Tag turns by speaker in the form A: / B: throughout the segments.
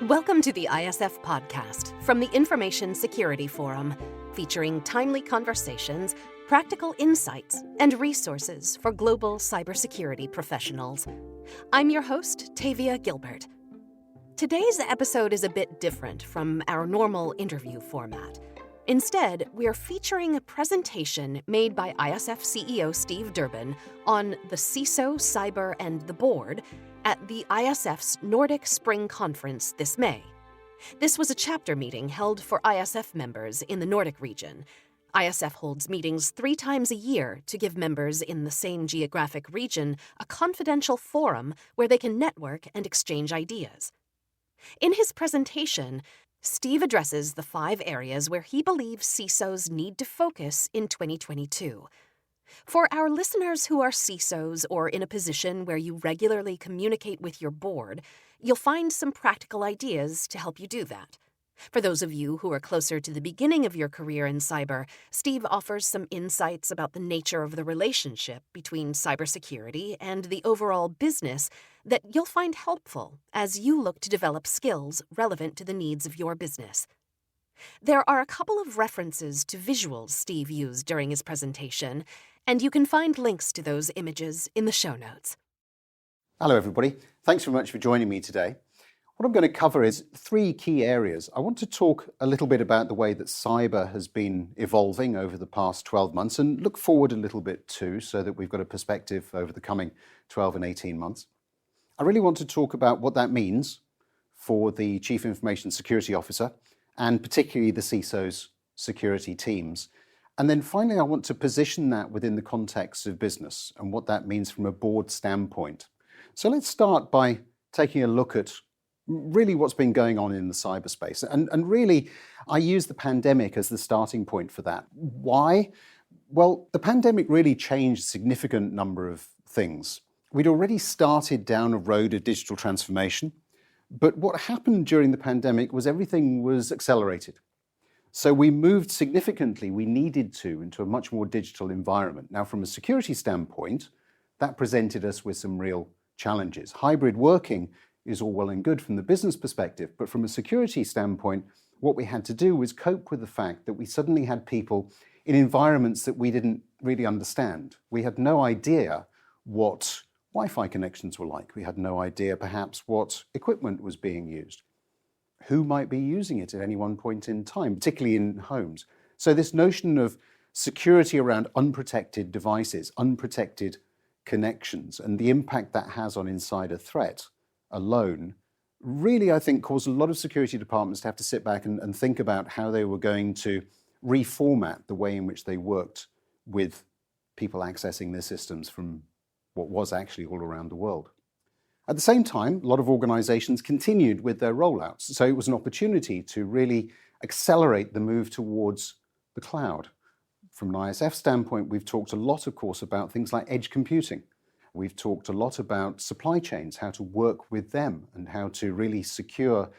A: Welcome to the ISF podcast from the Information Security Forum, featuring timely conversations, practical insights, and resources for global cybersecurity professionals. I'm your host, Tavia Gilbert. Today's episode is a bit different from our normal interview format. Instead, we're featuring a presentation made by ISF CEO Steve Durbin on the CISO, Cyber, and the Board at the ISF's Nordic Spring Conference this May. This was a chapter meeting held for ISF members in the Nordic region. ISF holds meetings 3 times a year to give members in the same geographic region a confidential forum where they can network and exchange ideas. In his presentation, Steve addresses the 5 areas where he believes CISOs need to focus in 2022. For our listeners who are CISOs or in a position where you regularly communicate with your board, you'll find some practical ideas to help you do that. For those of you who are closer to the beginning of your career in cyber, Steve offers some insights about the nature of the relationship between cybersecurity and the overall business that you'll find helpful as you look to develop skills relevant to the needs of your business. There are a couple of references to visuals Steve used during his presentation, and you can find links to those images in the show notes.
B: Hello everybody, thanks very much for joining me today. What I'm going to cover is 3 key areas. I want to talk a little bit about the way that cyber has been evolving over the past 12 months and look forward a little bit too, so that we've got a perspective over the coming 12 and 18 months. I really want to talk about what that means for the Chief Information Security Officer and particularly the CISO's security teams. And then finally, I want to position that within the context of business and what that means from a board standpoint. So let's start by taking a look at really what's been going on in the cyberspace. And really, I use the pandemic as the starting point for that. Why? Well, the pandemic really changed a significant number of things. We'd already started down a road of digital transformation, but what happened during the pandemic was everything was accelerated. So we moved significantly, we needed to, into a much more digital environment. Now, from a security standpoint, that presented us with some real challenges. Hybrid working is all well and good from the business perspective, but from a security standpoint, what we had to do was cope with the fact that we suddenly had people in environments that we didn't really understand. We had no idea what Wi-Fi connections were like. We had no idea perhaps what equipment was being used, who might be using it at any one point in time, particularly in homes. So this notion of security around unprotected devices, unprotected connections, and the impact that has on insider threat alone, really, I think, caused a lot of security departments to have to sit back and think about how they were going to reformat the way in which they worked with people accessing their systems from what was actually all around the world. At the same time, a lot of organizations continued with their rollouts. So it was an opportunity to really accelerate the move towards the cloud. From an ISF standpoint, we've talked a lot, of course, about things like edge computing. We've talked a lot about supply chains, how to work with them and how to really secure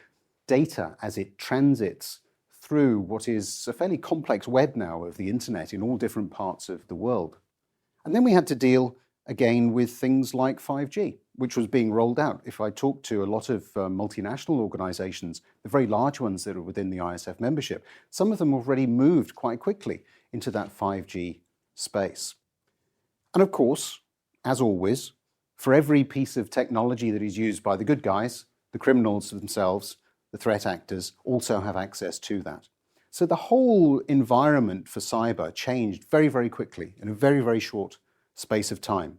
B: data as it transits through what is a fairly complex web now of the internet in all different parts of the world. And then we had to deal again with things like 5G, which was being rolled out. If I talk to a lot of multinational organizations, the very large ones that are within the ISF membership, some of them already moved quite quickly into that 5G space. And of course, as always, for every piece of technology that is used by the good guys, the criminals themselves, the threat actors, also have access to that. So the whole environment for cyber changed very, very quickly in a very, very short space of time.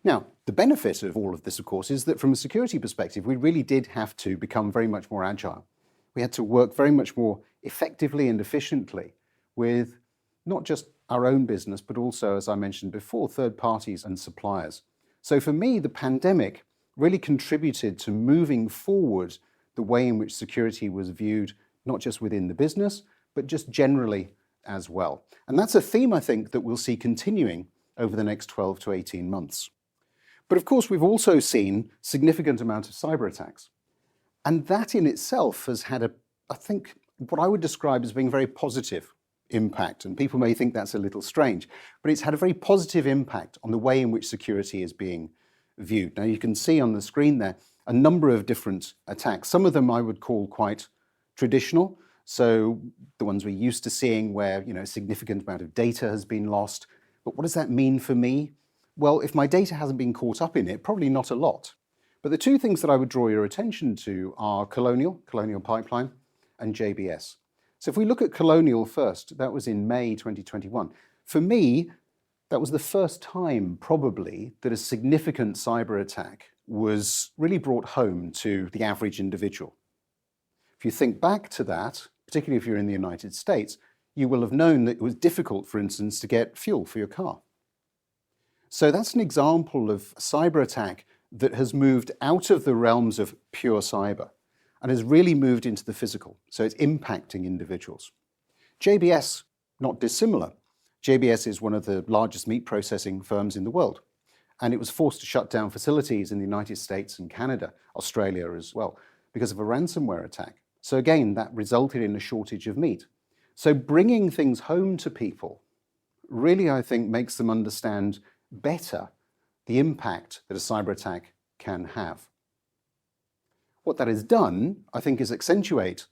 B: Now, the benefit of all of this, of course, is that from a security perspective, we really did have to become very much more agile. We had to work very much more effectively and efficiently with not just our own business, but also, as I mentioned before, third parties and suppliers. So for me, the pandemic really contributed to moving forward the way in which security was viewed, not just within the business, but just generally as well. And that's a theme, I think, that we'll see continuing over the next 12 to 18 months. But of course, we've also seen significant amount of cyber attacks. And that in itself has had I think, what I would describe as being very positive impact. And people may think that's a little strange, but it's had a very positive impact on the way in which security is being viewed. Now you can see on the screen there a number of different attacks. Some of them I would call quite traditional. So the ones we're used to seeing where, a significant amount of data has been lost. But what does that mean for me? Well, if my data hasn't been caught up in it, probably not a lot. But the two things that I would draw your attention to are Colonial Pipeline, and JBS. So if we look at Colonial first, that was in May 2021. For me, that was the first time probably that a significant cyber attack was really brought home to the average individual. If you think back to that, particularly if you're in the United States, you will have known that it was difficult, for instance, to get fuel for your car. So that's an example of a cyber attack that has moved out of the realms of pure cyber and has really moved into the physical. So it's impacting individuals. JBS, not dissimilar. JBS is one of the largest meat processing firms in the world, and it was forced to shut down facilities in the United States and Canada, Australia as well, because of a ransomware attack. So again, that resulted in a shortage of meat. So bringing things home to people really, I think, makes them understand better the impact that a cyber attack can have. What that has done, I think, is accentuate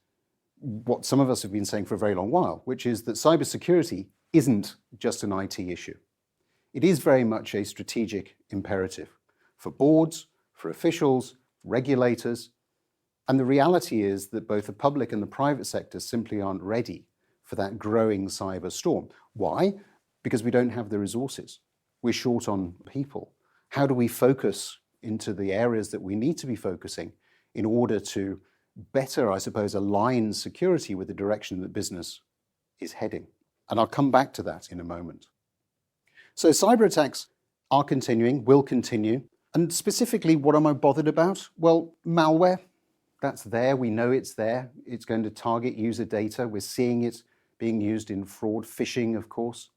B: what some of us have been saying for a very long while, which is that cybersecurity isn't just an IT issue. It is very much a strategic imperative for boards, for officials, regulators, and the reality is that both the public and the private sector simply aren't ready for that growing cyber storm. Why? Because we don't have the resources. We're short on people. How do we focus into the areas that we need to be focusing in order to better, I suppose, align security with the direction that business is heading? And I'll come back to that in a moment. So cyber attacks are continuing, will continue. And specifically, what am I bothered about? Well, malware, that's there. We know it's there. It's going to target user data. We're seeing it being used in fraud, phishing, of course.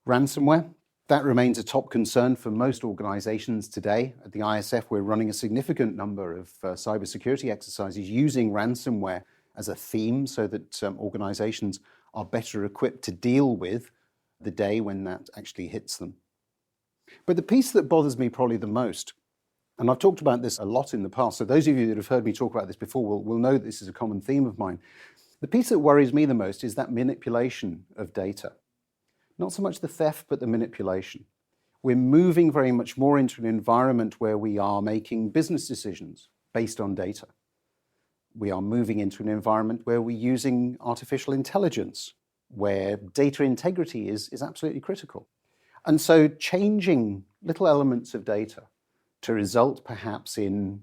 B: Ransomware, that remains a top concern for most organizations today. At the ISF, we're running a significant number of cybersecurity exercises using ransomware as a theme so that organizations are better equipped to deal with the day when that actually hits them. But the piece that bothers me probably the most, and I've talked about this a lot in the past, so those of you that have heard me talk about this before will know that this is a common theme of mine. The piece that worries me the most is that manipulation of data. Not so much the theft, but the manipulation. We're moving very much more into an environment where we are making business decisions based on data. We are moving into an environment where we're using artificial intelligence, where data integrity is absolutely critical. And so changing little elements of data to result perhaps in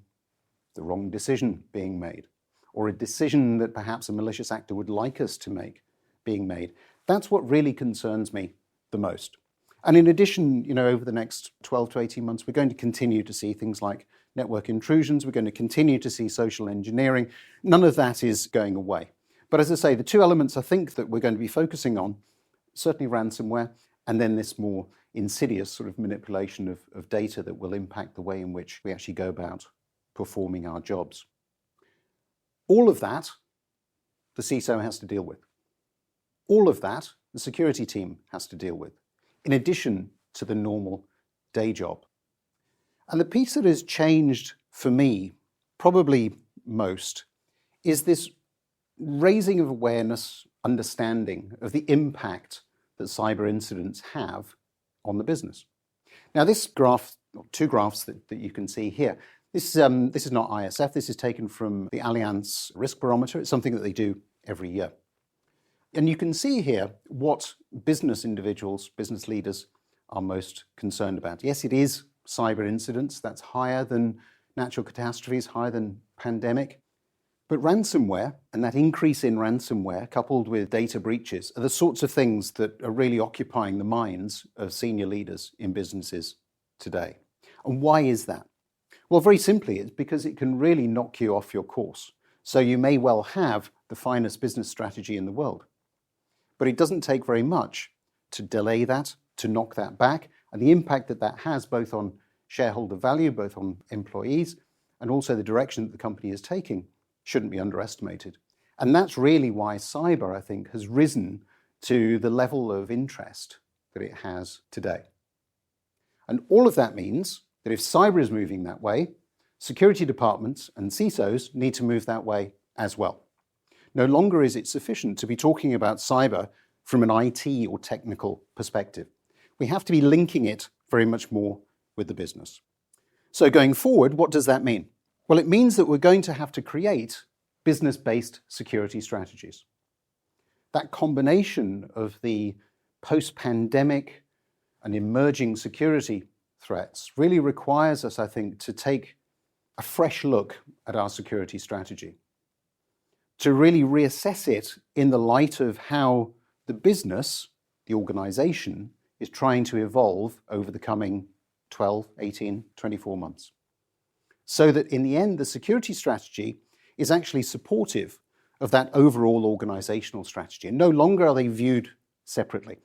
B: the wrong decision being made, or a decision that perhaps a malicious actor would like us to make being made, that's what really concerns me the most. And in addition, over the next 12 to 18 months, we're going to continue to see things like network intrusions. We're going to continue to see social engineering. None of that is going away. But as I say, the two elements I think that we're going to be focusing on, certainly ransomware, and then this more insidious sort of manipulation of data that will impact the way in which we actually go about performing our jobs. All of that, the CISO has to deal with. All of that, the security team has to deal with, in addition to the normal day job. And the piece that has changed for me, probably most, is this raising of awareness, understanding of the impact that cyber incidents have on the business. Now this graph, or two graphs that you can see here, this is not ISF, this is taken from the Allianz Risk Barometer. It's something that they do every year. And you can see here what business individuals, business leaders are most concerned about. Yes, it is cyber incidents. That's higher than natural catastrophes, higher than pandemic. But ransomware and that increase in ransomware coupled with data breaches are the sorts of things that are really occupying the minds of senior leaders in businesses today. And why is that? Well, very simply, it's because it can really knock you off your course. So you may well have the finest business strategy in the world, but it doesn't take very much to delay that, to knock that back, and the impact that that has both on shareholder value, both on employees, and also the direction that the company is taking shouldn't be underestimated. And that's really why cyber, I think, has risen to the level of interest that it has today. And all of that means that if cyber is moving that way, Security departments and CISOs need to move that way as well. No longer is it sufficient to be talking about cyber from an IT or technical perspective. We have to be linking it very much more with the business. So going forward, what does that mean? Well, it means that we're going to have to create business-based security strategies. That combination of the post-pandemic and emerging security threats really requires us, I think, to take a fresh look at our security strategy, to really reassess it in the light of how the business, the organization, is trying to evolve over the coming 12, 18, 24 months. So that in the end, the security strategy is actually supportive of that overall organizational strategy. And no longer are they viewed separately.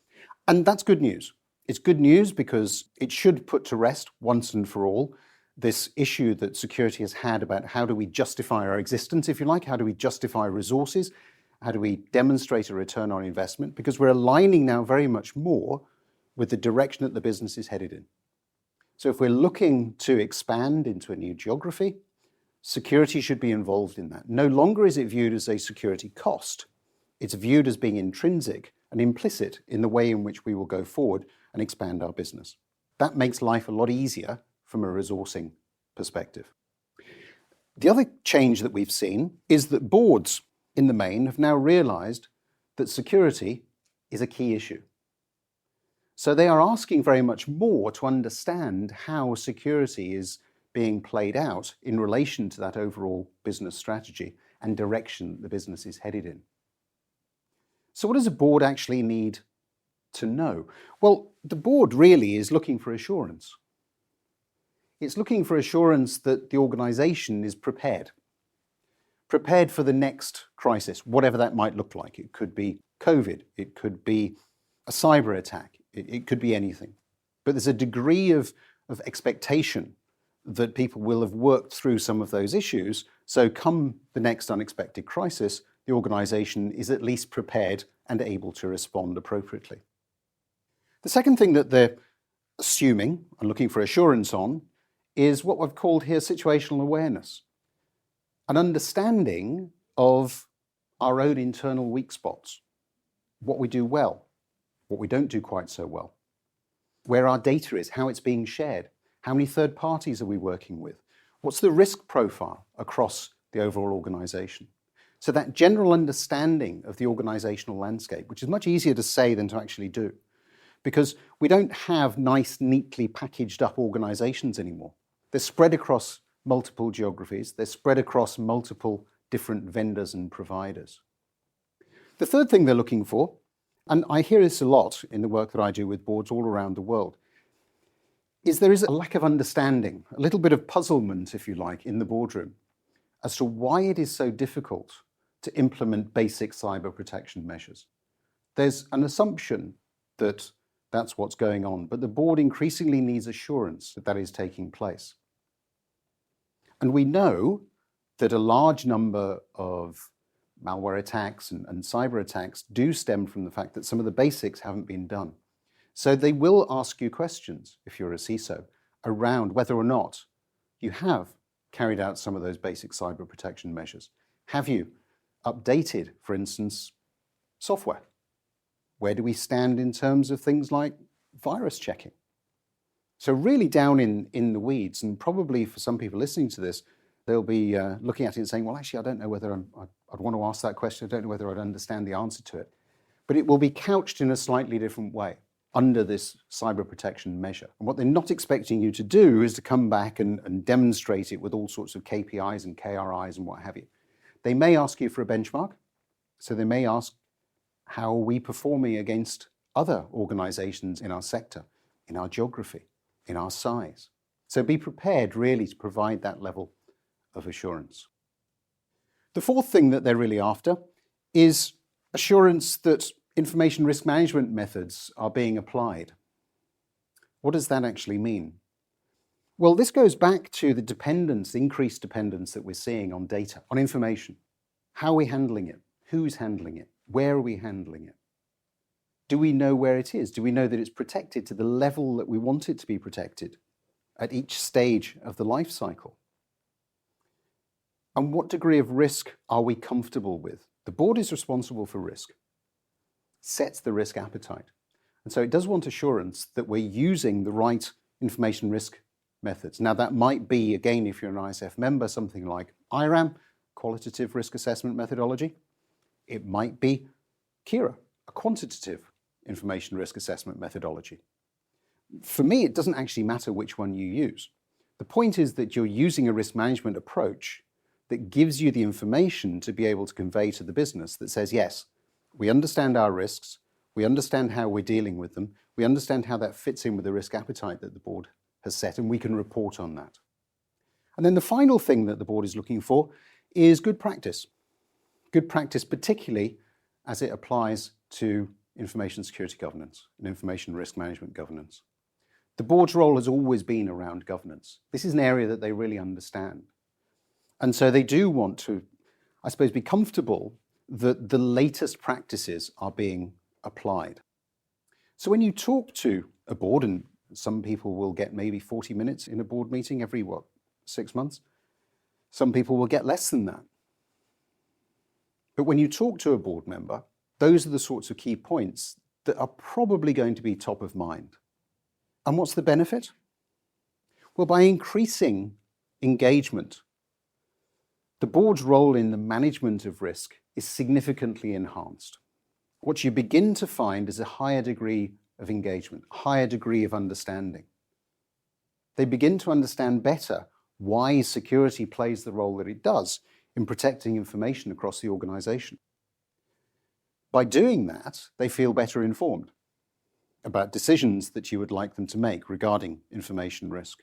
B: And that's good news. It's good news because it should put to rest once and for all this issue that security has had about how do we justify our existence, if you like, how do we justify resources, how do we demonstrate a return on investment, because we're aligning now very much more with the direction that the business is headed in. So if we're looking to expand into a new geography, security should be involved in that. No longer is it viewed as a security cost. It's viewed as being intrinsic and implicit in the way in which we will go forward and expand our business. That makes life a lot easier from a resourcing perspective. The other change that we've seen is that boards in the main have now realized that security is a key issue. So they are asking very much more to understand how security is being played out in relation to that overall business strategy and direction the business is headed in. So what does a board actually need to know? Well, the board really is looking for assurance. It's looking for assurance that the organization is prepared for the next crisis, whatever that might look like. It could be COVID, it could be a cyber attack, it could be anything. But there's a degree of expectation that people will have worked through some of those issues. So come the next unexpected crisis, the organization is at least prepared and able to respond appropriately. The second thing that they're assuming and looking for assurance on is what we've called here situational awareness, an understanding of our own internal weak spots, what we do well, what we don't do quite so well, where our data is, how it's being shared, how many third parties are we working with, what's the risk profile across the overall organization. So that general understanding of the organizational landscape, which is much easier to say than to actually do, because we don't have nice, neatly packaged up organizations anymore. They're spread across multiple geographies. They're spread across multiple different vendors and providers. The third thing they're looking for, and I hear this a lot in the work that I do with boards all around the world, is there is a lack of understanding, a little bit of puzzlement, if you like, in the boardroom as to why it is so difficult to implement basic cyber protection measures. There's an assumption that that's what's going on, but the board increasingly needs assurance that that is taking place. And we know that a large number of malware attacks and cyber attacks do stem from the fact that some of the basics haven't been done. So they will ask you questions, if you're a CISO, around whether or not you have carried out some of those basic cyber protection measures. Have you updated, for instance, software? Where do we stand in terms of things like virus checking? So really down in the weeds, and probably for some people listening to this, they'll be looking at it and saying, well, actually, I don't know whether I'd want to ask that question. I don't know whether I'd understand the answer to it. But it will be couched in a slightly different way under this cyber protection measure. And what they're not expecting you to do is to come back and demonstrate it with all sorts of KPIs and KRIs and what have you. They may ask you for a benchmark. So they may ask, how are we performing against other organizations in our sector, in our geography, in our size? So be prepared really to provide that level of assurance. The fourth thing that they're really after is assurance that information risk management methods are being applied. What does that actually mean? Well, this goes back to the dependence, the increased dependence that we're seeing on data, on information. How are we handling it? Who's handling it? Where are we handling it? Do we know where it is? Do we know that it's protected to the level that we want it to be protected at each stage of the life cycle? And what degree of risk are we comfortable with? The board is responsible for risk, sets the risk appetite. And so it does want assurance that we're using the right information risk methods. Now that might be, again, if you're an ISF member, something like IRAM, qualitative risk assessment methodology. It might be KIRA, a quantitative information risk assessment methodology. For me, it doesn't actually matter which one you use. The point is that you're using a risk management approach that gives you the information to be able to convey to the business that says, yes, we understand our risks, we understand how we're dealing with them, we understand how that fits in with the risk appetite that the board has set, and we can report on that. And then the final thing that the board is looking for is good practice. Good practice, particularly as it applies to information security governance and information risk management governance. The board's role has always been around governance. This is an area that they really understand. And so they do want to, I suppose, be comfortable that the latest practices are being applied. So when you talk to a board, and some people will get maybe 40 minutes in a board meeting every, 6 months? Some people will get less than that. But when you talk to a board member, those are the sorts of key points that are probably going to be top of mind. And what's the benefit? Well, by increasing engagement, the board's role in the management of risk is significantly enhanced. What you begin to find is a higher degree of engagement, a higher degree of understanding. They begin to understand better why security plays the role that it does in protecting information across the organization. By doing that, they feel better informed about decisions that you would like them to make regarding information risk.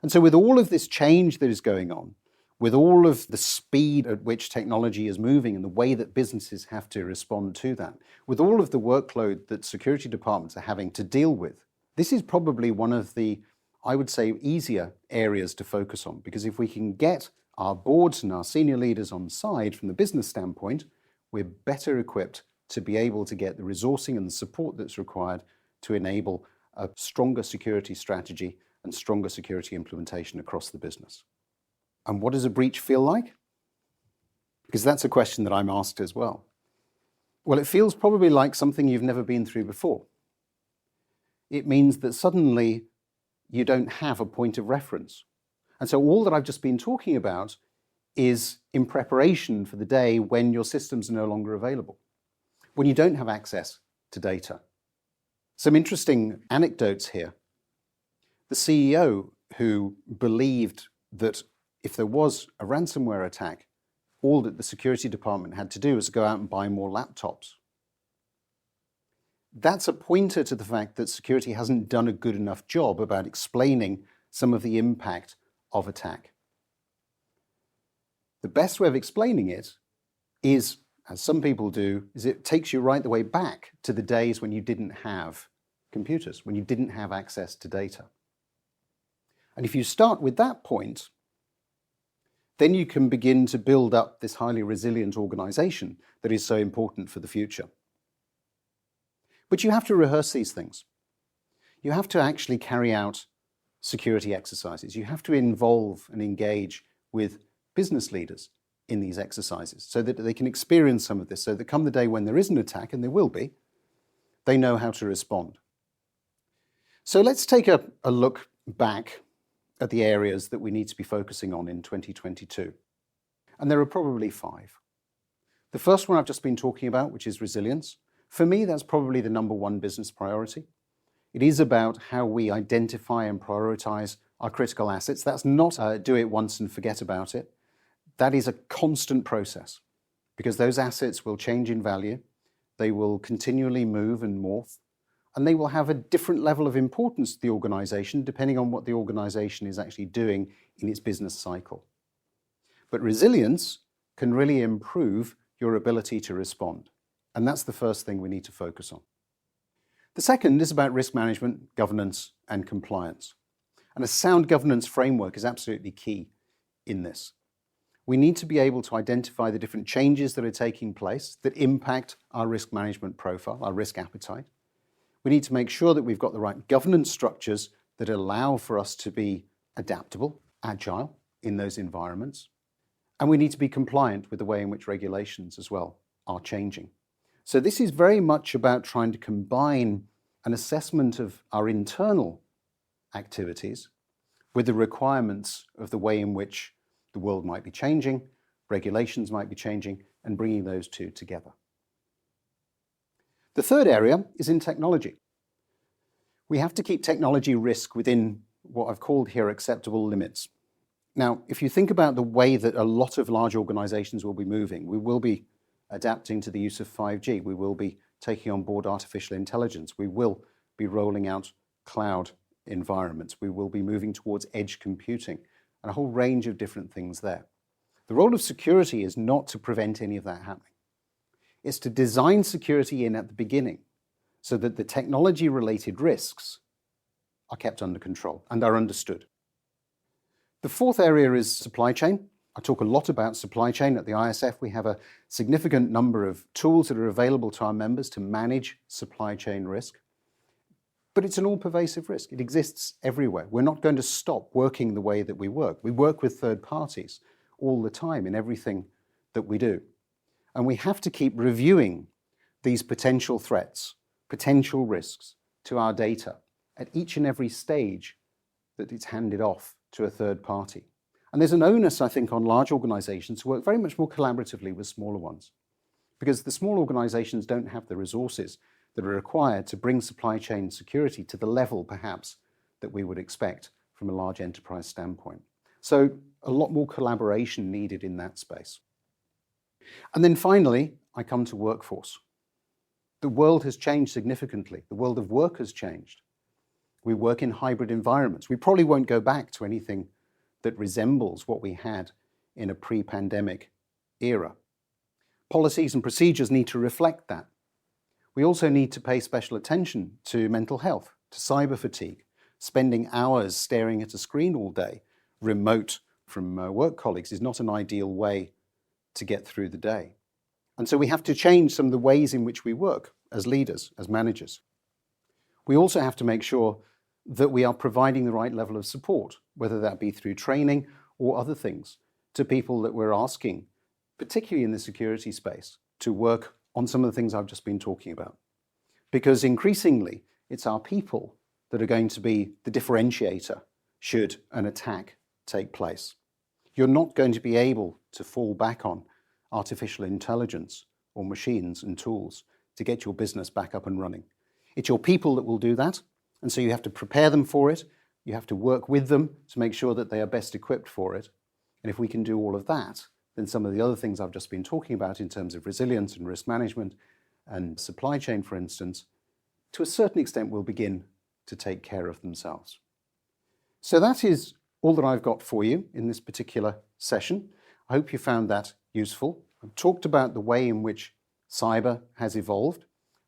B: And so with all of this change that is going on, with all of the speed at which technology is moving and the way that businesses have to respond to that, with all of the workload that security departments are having to deal with, this is probably one of the, I would say, easier areas to focus on. Because if we can get our boards and our senior leaders on side from the business standpoint, we're better equipped to be able to get the resourcing and the support that's required to enable a stronger security strategy and stronger security implementation across the business. And what does a breach feel like? Because that's a question that I'm asked as well. Well, it feels probably like something you've never been through before. It means that suddenly you don't have a point of reference. And so all that I've just been talking about is in preparation for the day when your systems are no longer available, when you don't have access to data. Some interesting anecdotes here. The CEO who believed that if there was a ransomware attack, all that the security department had to do was go out and buy more laptops. That's a pointer to the fact that security hasn't done a good enough job about explaining some of the impact of attack. The best way of explaining it is, as some people do, is it takes you right the way back to the days when you didn't have computers, when you didn't have access to data. And if you start with that point, then you can begin to build up this highly resilient organization that is so important for the future. But you have to rehearse these things. You have to actually carry out security exercises. You have to involve and engage with business leaders in these exercises so that they can experience some of this, so that come the day when there is an attack, and there will be, they know how to respond. So let's take a look back at the areas that we need to be focusing on in 2022. And there are probably 5. The first one I've just been talking about, which is resilience. For me, that's probably the number one business priority. It is about how we identify and prioritize our critical assets. That's not do it once and forget about it. That is a constant process because those assets will change in value. They will continually move and morph, and they will have a different level of importance to the organization depending on what the organization is actually doing in its business cycle. But resilience can really improve your ability to respond. And that's the first thing we need to focus on. The second is about risk management, governance, and compliance. And a sound governance framework is absolutely key in this. We need to be able to identify the different changes that are taking place that impact our risk management profile, our risk appetite. We need to make sure that we've got the right governance structures that allow for us to be adaptable, agile in those environments. And we need to be compliant with the way in which regulations as well are changing. So this is very much about trying to combine an assessment of our internal activities with the requirements of the way in which the world might be changing, regulations might be changing, and bringing those two together. The third area is in technology. We have to keep technology risk within what I've called here acceptable limits. Now, if you think about the way that a lot of large organizations will be moving, we will be adapting to the use of 5G. We will be taking on board artificial intelligence. We will be rolling out cloud environments. We will be moving towards edge computing and a whole range of different things there. The role of security is not to prevent any of that happening. It's to design security in at the beginning so that the technology-related risks are kept under control and are understood. The fourth area is supply chain. I talk a lot about supply chain at the ISF. We have a significant number of tools that are available to our members to manage supply chain risk. But it's an all-pervasive risk. It exists everywhere. We're not going to stop working the way that we work. We work with third parties all the time in everything that we do. And we have to keep reviewing these potential threats, potential risks to our data at each and every stage that it's handed off to a third party. And there's an onus, I think, on large organizations to work very much more collaboratively with smaller ones, because the small organizations don't have the resources that are required to bring supply chain security to the level, perhaps, that we would expect from a large enterprise standpoint. So a lot more collaboration needed in that space. And then finally, I come to workforce. The world has changed significantly. The world of work has changed. We work in hybrid environments. We probably won't go back to anything that resembles what we had in a pre-pandemic era. Policies and procedures need to reflect that. We also need to pay special attention to mental health, to cyber fatigue. Spending hours staring at a screen all day, remote from work colleagues, is not an ideal way to get through the day. And so we have to change some of the ways in which we work as leaders, as managers. We also have to make sure that we are providing the right level of support, whether that be through training or other things, to people that we're asking, particularly in the security space, to work on some of the things I've just been talking about. Because increasingly, it's our people that are going to be the differentiator should an attack take place. You're not going to be able to fall back on artificial intelligence or machines and tools to get your business back up and running. It's your people that will do that, and so you have to prepare them for it. You have to work with them to make sure that they are best equipped for it. And if we can do all of that, then some of the other things I've just been talking about in terms of resilience and risk management and supply chain, for instance, to a certain extent will begin to take care of themselves. So that is all that I've got for you in this particular session. I hope you found that useful. I've talked about the way in which cyber has evolved,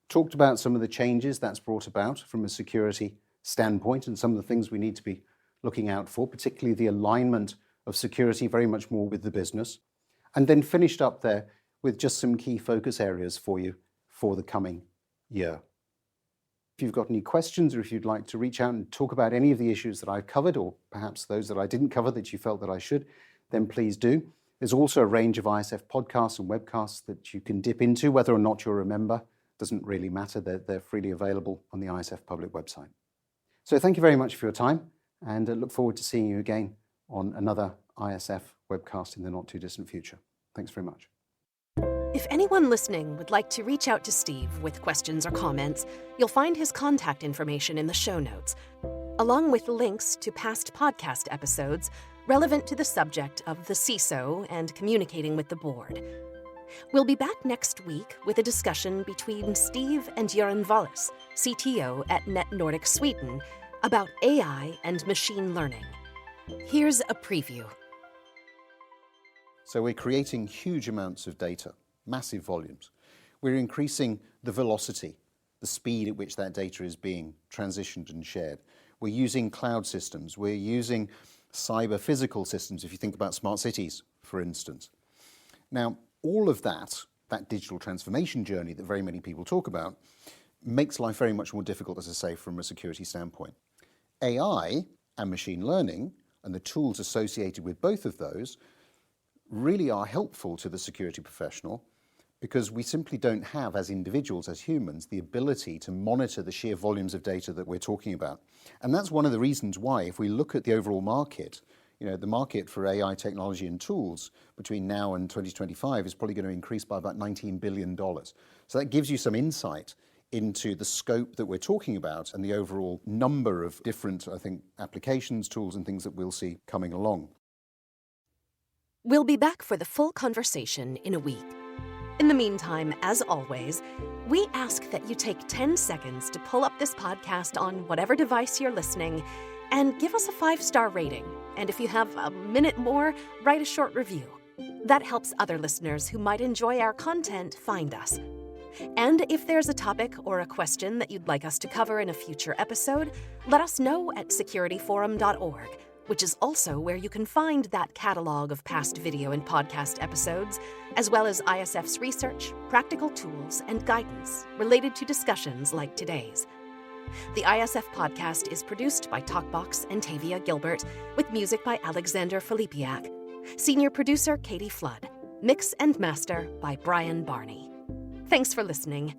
B: talked about some of the changes that's brought about from a security standpoint and some of the things we need to be looking out for, particularly the alignment of security very much more with the business, and then finished up there with just some key focus areas for you for the coming year. If you've got any questions or if you'd like to reach out and talk about any of the issues that I've covered, or perhaps those that I didn't cover that you felt that I should, then please do. There's also a range of ISF podcasts and webcasts that you can dip into. Whether or not you're a member doesn't really matter. They're freely available on the ISF public website. So thank you very much for your time, and I look forward to seeing you again on another ISF webcast in the not too distant future. Thanks very much.
A: If anyone listening would like to reach out to Steve with questions or comments, you'll find his contact information in the show notes, along with links to past podcast episodes relevant to the subject of the CISO and communicating with the board. We'll be back next week with a discussion between Steve and Göran Wallis, CTO at Nordic Sweden, about AI and machine learning. Here's a preview.
B: So we're creating huge amounts of data, massive volumes. We're increasing the velocity, the speed at which that data is being transitioned and shared. We're using cloud systems. We're using cyber physical systems, if you think about smart cities, for instance. Now, all of that digital transformation journey that very many people talk about, makes life very much more difficult, as I say, from a security standpoint. AI and machine learning and the tools associated with both of those really are helpful to the security professional because we simply don't have, as individuals, as humans, the ability to monitor the sheer volumes of data that we're talking about. And that's one of the reasons why, if we look at the overall market, the market for AI technology and tools between now and 2025 is probably going to increase by about $19 billion. So that gives you some insight into the scope that we're talking about and the overall number of different, I think, applications, tools, and things that we'll see coming along.
A: We'll be back for the full conversation in a week. In the meantime, as always, we ask that you take 10 seconds to pull up this podcast on whatever device you're listening and give us a 5-star rating. And if you have a minute more, write a short review. That helps other listeners who might enjoy our content find us. And if there's a topic or a question that you'd like us to cover in a future episode, let us know at securityforum.org, which is also where you can find that catalog of past video and podcast episodes, as well as ISF's research, practical tools, and guidance related to discussions like today's. The ISF podcast is produced by Talkbox and Tavia Gilbert, with music by Alexander Filipiak. Senior producer Katie Flood. Mix and master by Brian Barney. Thanks for listening.